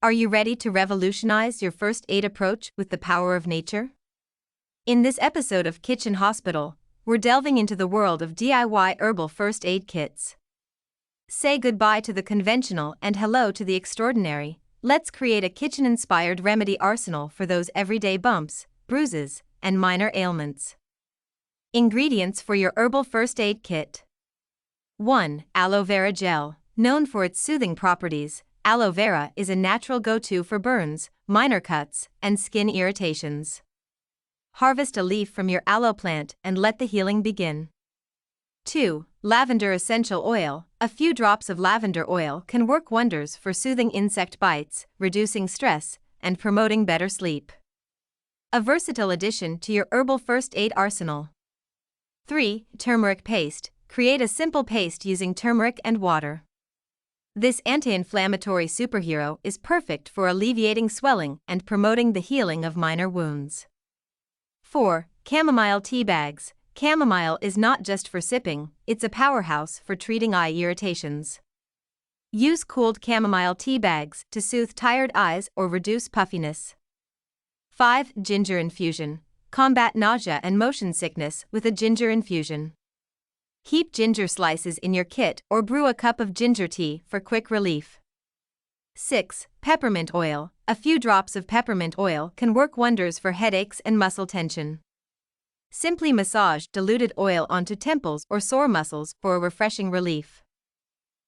Are you ready to revolutionize your first aid approach with the power of nature? In this episode of Kitchen Hospital, we're delving into the world of DIY herbal first aid kits. Say goodbye to the conventional and hello to the extraordinary. Let's create a kitchen-inspired remedy arsenal for those everyday bumps, bruises, and minor ailments. Ingredients for your herbal first aid kit. 1. Aloe vera gel. Known for its soothing properties, aloe vera is a natural go-to for burns, minor cuts, and skin irritations. Harvest a leaf from your aloe plant and let the healing begin. 2. Lavender essential oil. A few drops of lavender oil can work wonders for soothing insect bites, reducing stress, and promoting better sleep. A versatile addition to your herbal first aid arsenal. 3. Turmeric paste. Create a simple paste using turmeric and water. This anti-inflammatory superhero is perfect for alleviating swelling and promoting the healing of minor wounds. 4. Chamomile tea bags. Chamomile is not just for sipping, it's a powerhouse for treating eye irritations. Use cooled chamomile tea bags to soothe tired eyes or reduce puffiness. 5. Ginger infusion. Combat nausea and motion sickness with a ginger infusion. Heap ginger slices in your kit or brew a cup of ginger tea for quick relief. 6. Peppermint oil. A few drops of peppermint oil can work wonders for headaches and muscle tension. Simply massage diluted oil onto temples or sore muscles for a refreshing relief.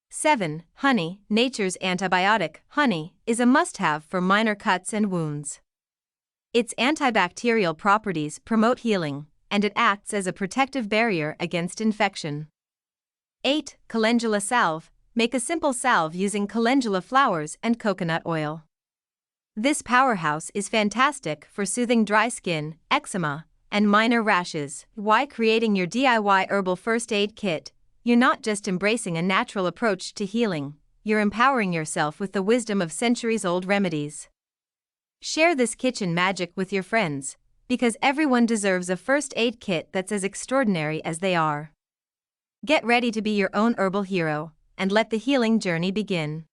7. Honey. Nature's antibiotic, honey, is a must-have for minor cuts and wounds. Its antibacterial properties promote healing, and it acts as a protective barrier against infection. 8. Calendula salve. Make a simple salve using calendula flowers and coconut oil. This powerhouse is fantastic for soothing dry skin, eczema, and minor rashes. Why creating your DIY herbal first aid kit? You're not just embracing a natural approach to healing, you're empowering yourself with the wisdom of centuries-old remedies. Share this kitchen magic with your friends, because everyone deserves a first aid kit that's as extraordinary as they are. Get ready to be your own herbal hero, and let the healing journey begin.